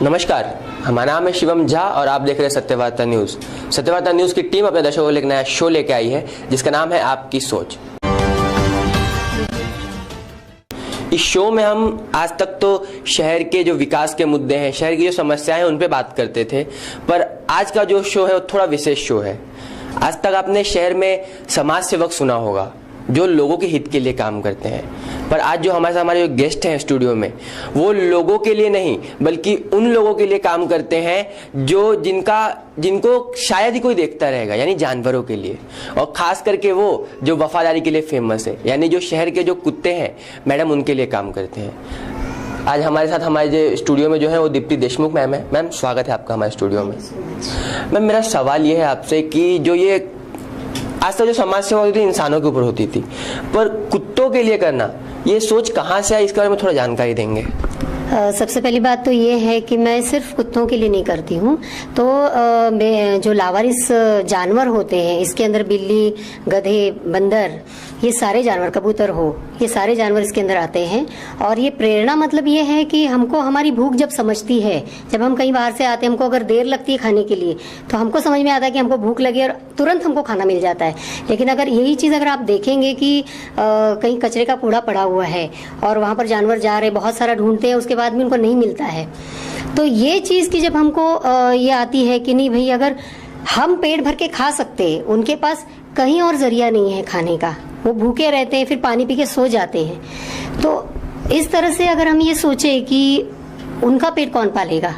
नमस्कार, हमारा नाम है शिवम झा और आप देख रहे हैं सत्यवार्ता न्यूज़। सत्यवार्ता न्यूज़ की टीम अपने दर्शकों को एक नया शो लेके आई है जिसका नाम है आपकी सोच। इस शो में हम आज तक तो शहर के जो विकास के मुद्दे हैं, शहर की जो समस्याएं हैं, उन पे बात करते थे, पर आज का जो शो है वो थोड़ा विशेष शो है। आज तक आपने शहर में समाज सेवक सुना होगा जो लोगों के हित के लिए काम करते हैं, पर आज जो हमारे जो गेस्ट हैं स्टूडियो में, वो लोगों के लिए नहीं बल्कि उन लोगों के लिए काम करते हैं जो जिनको शायद ही कोई देखता रहेगा, यानी जानवरों के लिए, और खास करके वो जो वफादारी के लिए फेमस है, यानी जो शहर के जो कुत्ते हैं मैडम, उनके लिए काम करते हैं। आज हमारे साथ हमारे जो स्टूडियो में जो है वो दीप्ति देशमुख मैम है। मैम, स्वागत है आपका हमारे स्टूडियो में। मैम, मेरा सवाल ये है आपसे कि जो ये आज तक जो समाज सेवा होती थी इंसानों के ऊपर होती थी, पर कुत्तों के लिए करना, ये सोच कहाँ से आई, इसके बारे में थोड़ा जानकारी देंगे। सबसे पहली बात तो ये है कि मैं सिर्फ कुत्तों के लिए नहीं करती हूँ। तो जो लावारिस जानवर होते हैं, इसके अंदर बिल्ली, गधे, बंदर, ये सारे जानवर, कबूतर हो, ये सारे जानवर इसके अंदर आते हैं। और ये प्रेरणा मतलब ये है कि हमको हमारी भूख जब समझती है, जब हम कहीं बाहर से आते हैं, हमको अगर देर लगती है खाने के लिए, तो हमको समझ में आता है कि हमको भूख लगी और तुरंत हमको खाना मिल जाता है। लेकिन अगर यही चीज़ अगर आप देखेंगे कि कहीं कचरे का कूड़ा पड़ा हुआ है और वहाँ पर जानवर जा रहे, बहुत सारा ढूंढते हैं, उसके बाद भी उनको नहीं मिलता है, तो ये चीज़ की जब हमको ये आती है कि नहीं भाई, अगर हम पेट भर के खा सकते, उनके पास कहीं और जरिया नहीं है खाने का, वो भूखे रहते हैं, फिर पानी पी के सो जाते हैं। तो इस तरह से अगर हम ये सोचे कि उनका पेट कौन पालेगा,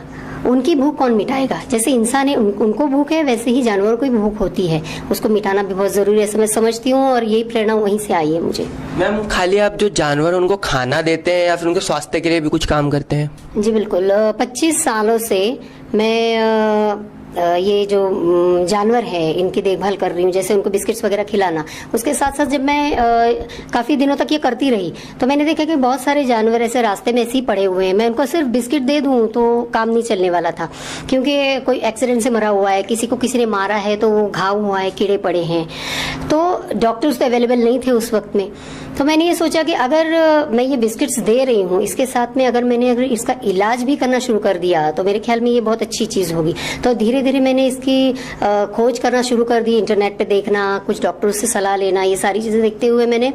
उनकी भूख कौन मिटाएगा, जैसे इंसान है उनको भूख है, वैसे ही जानवरों को भी भूख होती है, उसको मिटाना भी बहुत जरूरी है, ऐसा मैं समझती हूँ। और यही प्रेरणा वहीं से आई है मुझे। मैम, खाली आप जो जानवर उनको खाना देते हैं या फिर उनके स्वास्थ्य के लिए भी कुछ काम करते हैं? जी बिल्कुल। 25 सालों से मैं ये जो जानवर है इनकी देखभाल कर रही हूँ, जैसे उनको बिस्किट्स वगैरह खिलाना। उसके साथ साथ जब मैं काफ़ी दिनों तक ये करती रही तो मैंने देखा कि बहुत सारे जानवर ऐसे रास्ते में ऐसे ही पड़े हुए हैं। मैं उनको सिर्फ बिस्किट दे दूँ तो काम नहीं चलने वाला था, क्योंकि कोई एक्सीडेंट से मरा हुआ है, किसी को किसी ने मारा है, तो वो घाव हुआ है, कीड़े पड़े हैं, तो डॉक्टर्स तो अवेलेबल नहीं थे उस वक्त में। तो मैंने ये सोचा कि अगर मैं ये बिस्किट्स दे रही हूँ, इसके साथ में अगर इसका इलाज भी करना शुरू कर दिया तो मेरे ख्याल में ये बहुत अच्छी चीज़ होगी। तो धीरे धीरे मैंने इसकी खोज करना शुरू कर दी, इंटरनेट पे देखना, कुछ डॉक्टरों से सलाह लेना, ये सारी चीज़ें देखते हुए मैंने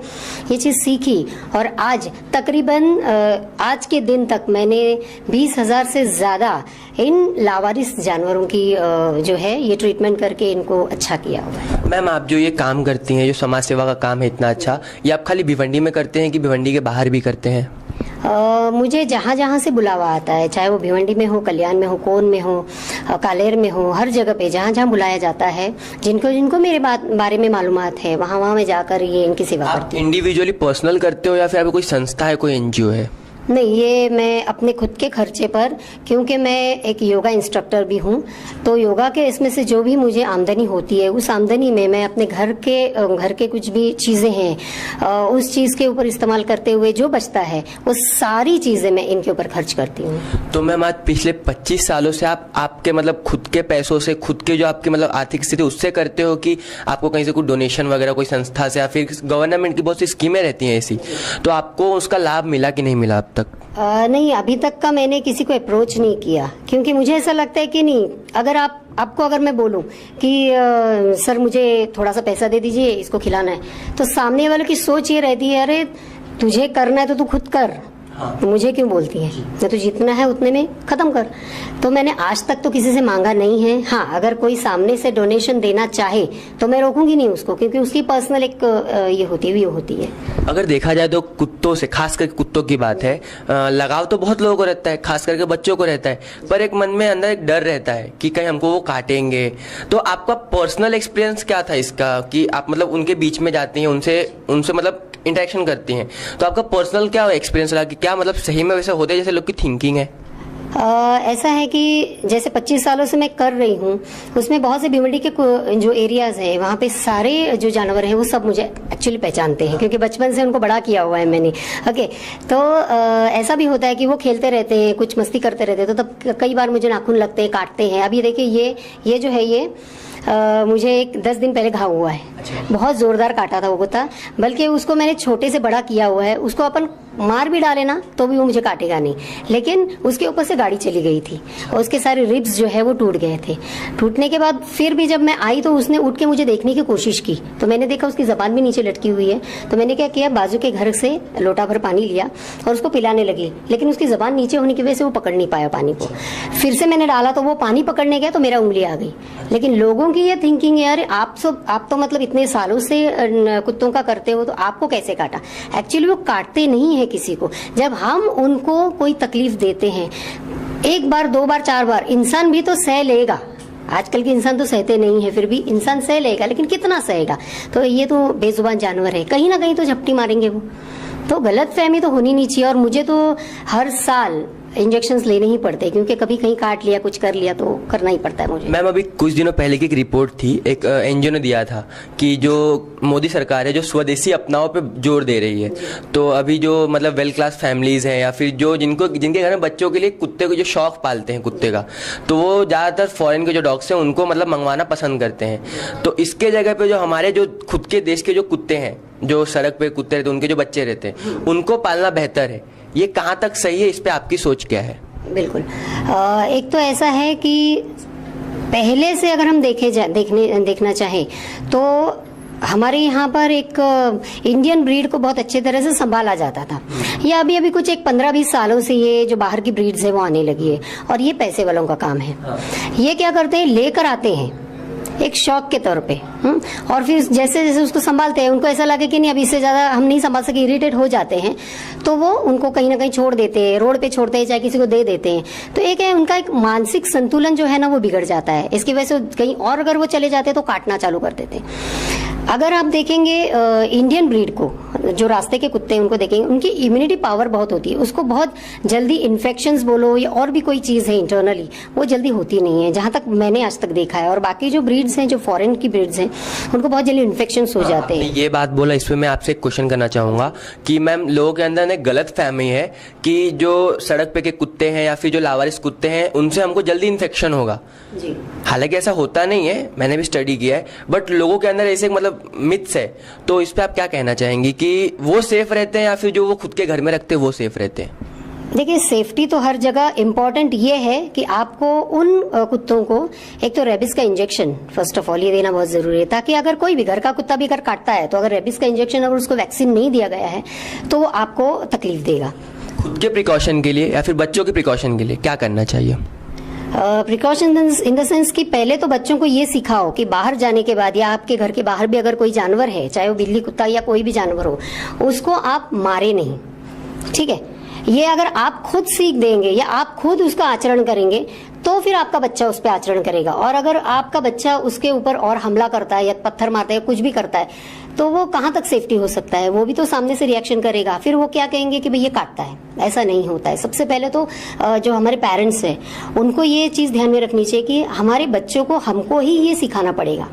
ये चीज़ सीखी। और आज तकरीबन आज के दिन तक मैंने 20,000 से ज़्यादा इन लावारिस जानवरों की जो है ये ट्रीटमेंट करके इनको अच्छा किया हुआ है। मैम, आप जो ये काम करती हैं, जो समाज सेवा का काम है इतना अच्छा, ये आप खाली भिवंडी में करते हैं कि भिवंडी के बाहर भी करते हैं? मुझे जहाँ जहाँ से बुलावा आता है, चाहे वो भिवंडी में हो, कल्याण में हो, कोन में हो, कालेर में हो, हर जगह पे जहाँ जहाँ बुलाया जाता है, जिनको मेरे बारे में मालूमात है, वहाँ मैं जाकर ये इनकी सेवा करती हूँ। इंडिविजुअली पर्सनल करते हो या फिर कोई संस्था है, कोई एनजीओ है? नहीं, ये मैं अपने खुद के खर्चे पर, क्योंकि मैं एक योगा इंस्ट्रक्टर भी हूँ, तो योगा के इसमें से जो भी मुझे आमदनी होती है, उस आमदनी में मैं अपने घर के कुछ भी चीज़ें हैं उस चीज़ के ऊपर इस्तेमाल करते हुए जो बचता है वो सारी चीज़ें मैं इनके ऊपर खर्च करती हूँ। तो मैम, आज पिछले 25 सालों से आपके मतलब खुद के पैसों से, खुद के जो आपकी मतलब आर्थिक स्थिति, उससे करते हो कि आपको कहीं से कोई डोनेशन वगैरह कोई संस्था से या फिर गवर्नमेंट की बहुत सी स्कीमें रहती हैं ऐसी, तो आपको उसका लाभ मिला कि नहीं मिला अब तक? नहीं, अभी तक का मैंने किसी को अप्रोच नहीं किया, क्योंकि मुझे ऐसा लगता है कि नहीं, अगर आपको अगर मैं बोलूं कि सर मुझे थोड़ा सा पैसा दे दीजिए, इसको खिलाना है, तो सामने वाले की सोच ये रहती है, अरे तुझे करना है तो तू खुद कर, तो मुझे क्यों बोलती है, मैं तो जितना है उतने में खत्म कर। तो मैंने आज तक तो किसी से मांगा नहीं है। हाँ, अगर कोई सामने से डोनेशन देना चाहे तो मैं रोकूंगी नहीं उसको, क्योंकि उसकी पर्सनल एक ये होती है। अगर देखा जाए तो कुत्तों से, खास करके कुत्तों की बात है, लगाव तो बहुत लोगों को रहता है, खास करके बच्चों को रहता है, पर एक मन में अंदर एक डर रहता है कि कहीं हमको वो काटेंगे। तो आपका पर्सनल एक्सपीरियंस क्या था इसका, कि आप मतलब उनके बीच में जाती हैं, उनसे मतलब इंटरेक्शन करती हैं, तो आपका पर्सनल क्या एक्सपीरियंस रहा कि क्या मतलब सही में वैसे होते जैसे लोग की थिंकिंग है? ऐसा है कि जैसे 25 सालों से मैं कर रही हूँ, उसमें बहुत से भिवंडी के जो एरियाज हैं वहाँ पे सारे जो जानवर हैं वो सब मुझे एक्चुअली पहचानते हैं, क्योंकि बचपन से उनको बड़ा किया हुआ है मैंने। ओके, तो ऐसा भी होता है कि वो खेलते रहते हैं, कुछ मस्ती करते रहते हैं, तो तब कई बार मुझे नाखून लगते हैं, काटते हैं। अभी देखिए ये जो है ये मुझे एक 10 दिन पहले घाव हुआ है। बहुत जोरदार काटा था वो कुत्ता, बल्कि उसको मैंने छोटे से बड़ा किया हुआ है। उसको अपन मार भी डाले ना तो भी वो मुझे काटेगा नहीं, लेकिन उसके ऊपर से गाड़ी चली गई थी और उसके सारे रिब्स जो है वो टूट गए थे। टूटने के बाद फिर भी जब मैं आई तो उसने उठ के मुझे देखने की कोशिश की, तो मैंने देखा उसकी जबान भी नीचे लटकी हुई है। तो मैंने क्या किया, बाजू के घर से लोटा भर पानी लिया और उसको पिलाने लगी, लेकिन उसकी जबान नीचे होने की वजह से वो पकड़ नहीं पाया पानी को। फिर से मैंने डाला तो वो पानी पकड़ने गया तो मेरा उंगली आ गई। लेकिन लोगों की ये थिंकिंग यार, आप तो मतलब इतने सालों से कुत्तों का करते हो तो आपको कैसे काटा। एक्चुअली वो काटते नहीं है किसी को। जब हम उनको कोई तकलीफ देते हैं, एक बार, 2 बार, 4 बार, इंसान भी तो सह लेगा। आजकल के इंसान तो सहते नहीं है, फिर भी इंसान सह लेगा, लेकिन कितना सहेगा। तो ये तो बेजुबान जानवर है, कहीं ना कहीं तो झपटी मारेंगे वो। तो गलत फहमी तो होनी नहीं चाहिए। और मुझे तो हर साल इंजेक्शंस लेने ही पड़ते, क्योंकि कभी कहीं काट लिया, कुछ कर लिया तो करना ही पड़ता है मुझे। मैम, अभी कुछ दिनों पहले की एक रिपोर्ट थी, एक एनजीओ ने दिया था कि जो मोदी सरकार है जो स्वदेशी अपनाओं पे जोर दे रही है, तो अभी जो मतलब वेल क्लास फैमिलीज हैं या फिर जो जिनके घर में बच्चों के लिए कुत्ते को जो शौक पालते हैं कुत्ते का, तो वो ज़्यादातर फॉरेन के जो डॉग्स हैं उनको मतलब मंगवाना पसंद करते हैं। तो इसके जगह पे जो हमारे जो खुद के देश के जो कुत्ते हैं, जो सड़क पे कुत्ते रहते हैं, उनके जो बच्चे रहते हैं, उनको पालना बेहतर है। ये कहाँ तक सही है, इस पे आपकी सोच क्या है? बिल्कुल, एक तो ऐसा है कि पहले से अगर हम देखना चाहें तो हमारे यहाँ पर एक इंडियन ब्रीड को बहुत अच्छे तरह से संभाला जाता था। ये अभी कुछ एक 15-20 सालों से ये जो बाहर की ब्रीड्स है वो आने लगी है, और ये पैसे वालों का काम है। ये क्या करते हैं, लेकर आते हैं एक शौक के तौर पे, और फिर जैसे जैसे उसको संभालते हैं, उनको ऐसा लगे कि नहीं अभी इससे ज्यादा हम नहीं संभाल सके, इरिटेट हो जाते हैं, तो वो उनको कहीं ना कहीं छोड़ देते हैं, रोड पे छोड़ते हैं, चाहे किसी को दे देते हैं। तो एक है उनका एक मानसिक संतुलन जो है ना वो बिगड़ जाता है। इसकी वजह से कहीं और अगर वो चले जाते हैं तो काटना चालू कर देते हैं। अगर आप देखेंगे इंडियन ब्रीड को, जो रास्ते के कुत्ते हैं उनको देखेंगे, उनकी इम्यूनिटी पावर बहुत होती है। उसको बहुत जल्दी इन्फेक्शंस बोलो या और भी कोई चीज है इंटरनली, वो जल्दी होती नहीं है, जहां तक मैंने आज तक देखा है। और बाकी जो ब्रीड्स हैं, जो फॉरेन की ब्रीड्स हैं, उनको बहुत जल्दी इन्फेक्शंस हो जाते हैं। ये बात बोला, इस पे मैं आपसे एक क्वेश्चन करना चाहूंगा कि मैम, लोगों के अंदर एक गलत फहमी है कि जो सड़क पे के कुत्ते हैं या फिर जो लावारिस कुत्ते हैं उनसे हमको जल्दी इन्फेक्शन होगा। जी, हालांकि ऐसा होता नहीं है, मैंने भी स्टडी किया है, बट लोगों के अंदर ऐसे मतलब मिथ्स है। तो इस पे आप क्या कहना चाहेंगी कि वो सेफ रहते हैं या फिर जो वो खुद के घर में रखते हैं वो सेफ रहते हैं? देखिए, सेफ्टी तो हर जगह इम्पोर्टेंट ये है कि आपको उन कुत्तों को एक तो रेबिस का इंजेक्शन फर्स्ट ऑफ ऑल ये देना बहुत जरूरी है, ताकि अगर कोई भी घर का कुत्ता भी अगर काटता है तो अगर रेबिस का इंजेक्शन अगर उसको वैक्सीन नहीं दिया गया है तो वो आपको तकलीफ देगा। खुद के प्रिकॉशन के लिए या फिर बच्चों के प्रिकॉशन के लिए क्या करना चाहिए? प्रिकॉशन इन द सेंस कि पहले तो बच्चों को ये सिखाओ कि बाहर जाने के बाद या आपके घर के बाहर भी अगर कोई जानवर है, चाहे वो बिल्ली, कुत्ता या कोई भी जानवर हो, उसको आप मारे नहीं। ठीक है, ये अगर आप खुद सीख देंगे या आप खुद उसका आचरण करेंगे तो फिर आपका बच्चा उस पर आचरण करेगा। और अगर आपका बच्चा उसके ऊपर और हमला करता है या पत्थर मारता है, कुछ भी करता है, तो वो कहाँ तक सेफ्टी हो सकता है? वो भी तो सामने से रिएक्शन करेगा, फिर वो क्या कहेंगे कि भाई ये काटता है। ऐसा नहीं होता है। सबसे पहले तो जो हमारे पेरेंट्स हैं उनको ये चीज ध्यान में रखनी चाहिए कि हमारे बच्चों को हमको ही ये सिखाना पड़ेगा।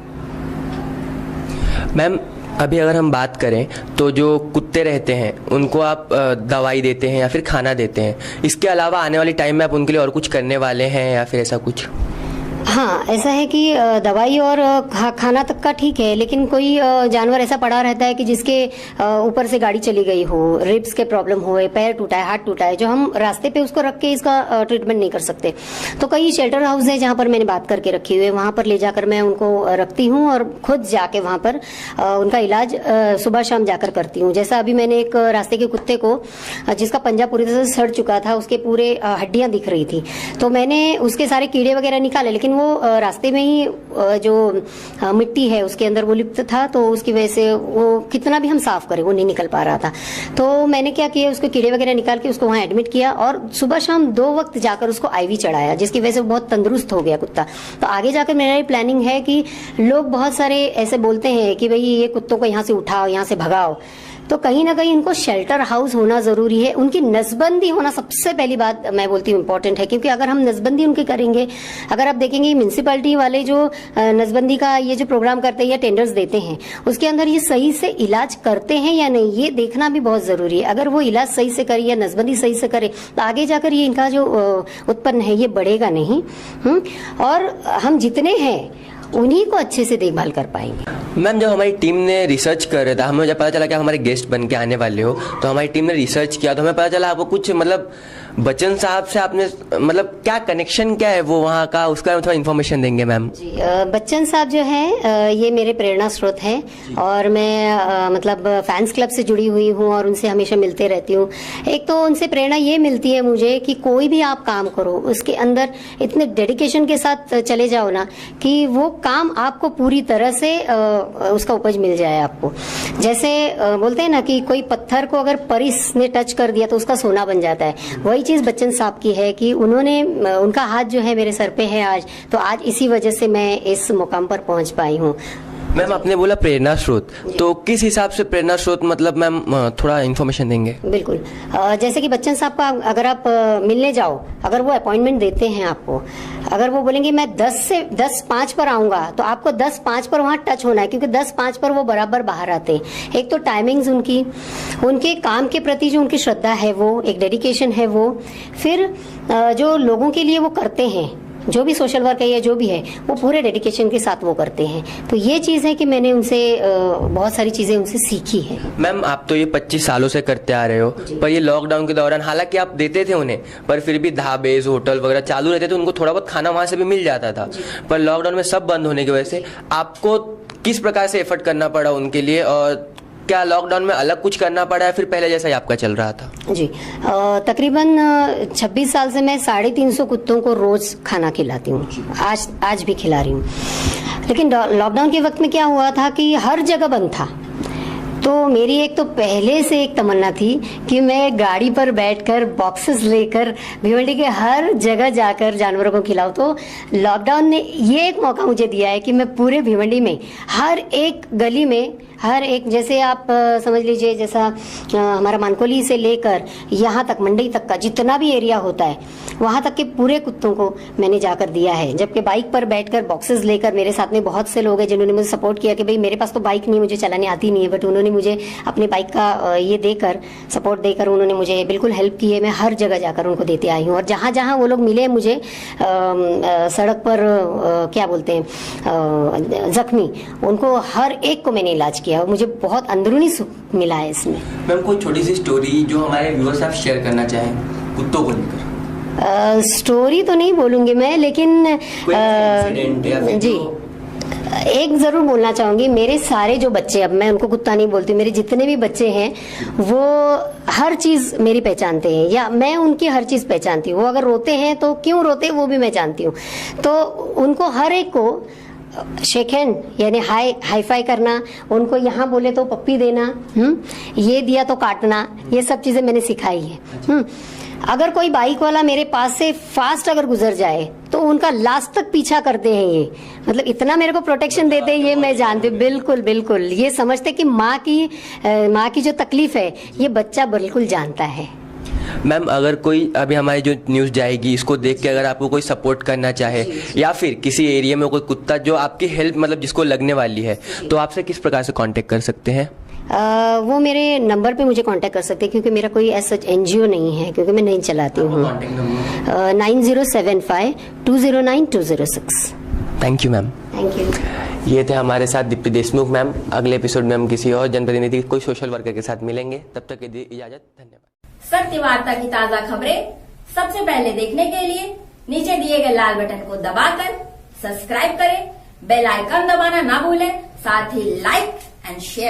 मैम, अभी अगर हम बात करें तो जो कुत्ते रहते हैं उनको आप दवाई देते हैं या फिर खाना देते हैं, इसके अलावा आने वाले टाइम में आप उनके लिए और कुछ करने वाले हैं या फिर ऐसा कुछ? हाँ, ऐसा है कि दवाई और खाना तक का ठीक है, लेकिन कोई जानवर ऐसा पड़ा रहता है कि जिसके ऊपर से गाड़ी चली गई हो, रिब्स के प्रॉब्लम हो, पैर टूटा है, हाथ टूटा है, जो हम रास्ते पे उसको रख के इसका ट्रीटमेंट नहीं कर सकते। तो कई शेल्टर हाउस है जहाँ पर मैंने बात करके रखी हुई है, वहाँ पर ले जाकर मैं उनको रखती हूँ और खुद जाके वहाँ पर उनका इलाज सुबह शाम जाकर करती हूँ। जैसा अभी मैंने एक रास्ते के कुत्ते को जिसका पंजा पूरी तरह से सड़ चुका था, उसके पूरे हड्डियां दिख रही थी, तो मैंने उसके सारे कीड़े वगैरह निकाले, लेकिन वो रास्ते में ही जो मिट्टी है उसके अंदर वो लिप्त था, तो उसकी वजह से वो कितना भी हम साफ करें वो नहीं निकल पा रहा था। तो मैंने क्या किया, उसके कीड़े वगैरह निकाल के उसको वहां एडमिट किया और सुबह शाम 2 वक्त जाकर उसको आईवी चढ़ाया, जिसकी वजह से वो बहुत तंदुरुस्त हो गया कुत्ता। तो आगे जाकर मेरा ये प्लानिंग है कि लोग बहुत सारे ऐसे बोलते हैं कि भाई ये कुत्तों को यहाँ से उठाओ, यहाँ से भगाओ, तो कहीं ना कहीं इनको शेल्टर हाउस होना जरूरी है। उनकी नसबंदी होना सबसे पहली बात मैं बोलती हूँ इम्पोर्टेंट है, क्योंकि अगर हम नसबंदी उनकी करेंगे, अगर आप देखेंगे म्यूनिसिपैलिटी वाले जो नसबंदी का ये जो प्रोग्राम करते हैं या टेंडर्स देते हैं, उसके अंदर ये सही से इलाज करते हैं या नहीं, ये देखना भी बहुत जरूरी है। अगर वो इलाज सही से करे या नसबंदी सही से करे तो आगे जाकर ये इनका जो उत्पन्न है ये बढ़ेगा नहीं। और हम जितने हैं उन्हीं को अच्छे से देखभाल कर पाएंगे। मैम, जब हमारी टीम ने रिसर्च कर रहा था, हमें जब पता चला कि आप हमारे गेस्ट बन के आने वाले हो, तो हमारी टीम ने रिसर्च किया तो हमें पता चला आपको कुछ मतलब बच्चन साहब से आपने मतलब क्या कनेक्शन क्या है वो वहाँ का, उसका थोड़ा इन्फॉर्मेशन देंगे मैम। जी, बच्चन साहब जो हैं ये मेरे प्रेरणा स्रोत हैं और मैं मतलब फैंस क्लब से जुड़ी हुई हूँ और उनसे हमेशा मिलते रहती हूँ। एक तो उनसे प्रेरणा ये मिलती है मुझे कि कोई भी आप काम करो उसके अंदर इतने डेडिकेशन के साथ चले जाओ ना कि वो काम आपको पूरी तरह से उसका उपज मिल जाए आपको। जैसे बोलते हैं ना कि कोई पत्थर को अगर परिस ने टच कर दिया तो उसका सोना बन जाता है, वही चीज बच्चन साहब की है कि उन्होंने उनका हाथ जो है मेरे सर पे है आज, तो आज इसी वजह से मैं इस मुकाम पर पहुंच पाई हूँ। मैम, आपने बोला प्रेरणा स्रोत, तो किस हिसाब से प्रेरणा स्रोत मतलब मैम थोड़ा इन्फॉर्मेशन देंगे। बिल्कुल, जैसे कि बच्चन साहब का अगर आप मिलने जाओ, अगर वो अपॉइंटमेंट देते हैं आपको, अगर वो बोलेंगे मैं 10:05 पर आऊंगा तो आपको 10:05 पर वहां टच होना है, क्योंकि 10:05 पर वो बराबर बाहर आते हैं। एक तो टाइमिंग्स उनके काम के प्रति जो उनकी श्रद्धा है, वो एक डेडिकेशन है, वो फिर जो लोगों के लिए वो करते हैं, जो भी सोशल वर्क है या जो भी है, वो पूरे डेडिकेशन के साथ वो करते हैं। तो ये चीज है कि मैंने उनसे बहुत सारी चीजें उनसे सीखी है। मैम, आप तो ये 25 सालों से करते आ रहे हो, पर ये लॉकडाउन के दौरान हालांकि आप देते थे उन्हें, पर फिर भी ढाबे होटल वगैरह चालू रहते थे, उनको थोड़ा बहुत खाना वहां से भी मिल जाता था। पर लॉकडाउन में सब बंद होने की वजह से आपको किस प्रकार से एफर्ट करना पड़ा उनके लिए, और क्या लॉकडाउन में अलग कुछ करना पड़ा है फिर पहले जैसा ही आपका चल रहा था? जी, तकरीबन 26 साल से मैं 350 कुत्तों को रोज खाना खिलाती हूँ, आज भी खिला रही हूँ। लेकिन लॉकडाउन के वक्त में क्या हुआ था कि हर जगह बंद था, तो मेरी एक तो पहले से एक तमन्ना थी कि मैं गाड़ी पर बैठकर बॉक्सेस लेकर भिवंडी के हर जगह जाकर जानवरों को खिलाऊं। तो लॉकडाउन ने ये एक मौका मुझे दिया है कि मैं पूरे भिवंडी में हर एक गली में, हर एक, जैसे आप समझ लीजिए जैसा हमारा मानकोली से लेकर यहाँ तक मंडी तक का जितना भी एरिया होता है, वहाँ तक के पूरे कुत्तों को मैंने जाकर दिया है। जबकि बाइक पर बैठकर बॉक्सेस लेकर, मेरे साथ में बहुत से लोग हैं जिन्होंने मुझे सपोर्ट किया कि भाई मेरे पास तो बाइक नहीं, मुझे चलाने आती नहीं है, बट उन्होंने मुझे अपनी बाइक का ये देकर, सपोर्ट देकर उन्होंने मुझे बिल्कुल हेल्प की है। मैं हर जगह जाकर उनको देते आई हूँ और जहाँ जहाँ वो लोग मिले मुझे सड़क पर क्या बोलते हैं जख्मी, उनको हर एक को मैंने इलाज किया और मुझे बहुत अंदरूनी सुख मिला है इसमें। मैम, कोई छोटी सी स्टोरी जो हमारे व्यूअर्स आप शेयर करना चाहें कुत्तों को लेकर? स्टोरी तो नहीं बोलूंगी मैं, लेकिन जी एक जरूर बोलना चाहूंगी। मेरे सारे जो बच्चे, अब मैं उनको कुत्ता नहीं बोलती, मेरे जितने भी बच्चे हैं वो हर चीज मेरी पहचानते हैं या मैं उनकी हर चीज पहचानती हूँ। वो अगर रोते हैं तो क्यों रोते हैं वो भी मैं जानती हूँ। तो उनको हर एक को शेक हैंड यानी हाई फाई करना, उनको यहाँ बोले तो पप्पी देना, ये दिया तो काटना, ये सब चीजें मैंने सिखाई है। अगर कोई बाइक वाला मेरे पास से फास्ट अगर गुजर जाए तो उनका लास्ट तक पीछा करते हैं। ये मतलब इतना मेरे को प्रोटेक्शन देते हैं, ये मैं जानती हूँ। बिल्कुल बिल्कुल, ये समझते कि माँ की जो तकलीफ है ये बच्चा बिल्कुल जानता है। मैम, अगर कोई अभी हमारी जो न्यूज़ जाएगी इसको देख के अगर आपको कोई सपोर्ट करना चाहे या फिर किसी एरिया में कोई कुत्ता जो आपकी हेल्प मतलब जिसको लगने वाली है, तो आपसे किस प्रकार से कांटेक्ट कर सकते हैं? वो मेरे नंबर पे मुझे कांटेक्ट कर सकते हैं, क्योंकि मेरा कोई ऐसा NGO नहीं है, क्योंकि मैं नहीं चलाती हूँ। 9075209206। Thank you ma'am. Thank you. ये थे हमारे साथ दीप्ति देशमुख मैम। अगले एपिसोड में हम किसी और जनप्रतिनिधि, कोई सोशल वर्कर के साथ मिलेंगे। तब तक के लिए इजाजत, धन्यवाद। सत्य वार्ता की ताजा खबरें सबसे पहले देखने के लिए नीचे दिए गए लाल बटन को दबाकर सब्सक्राइब करें, बेल आइकन दबाना ना भूलें, साथ ही लाइक एंड शेयर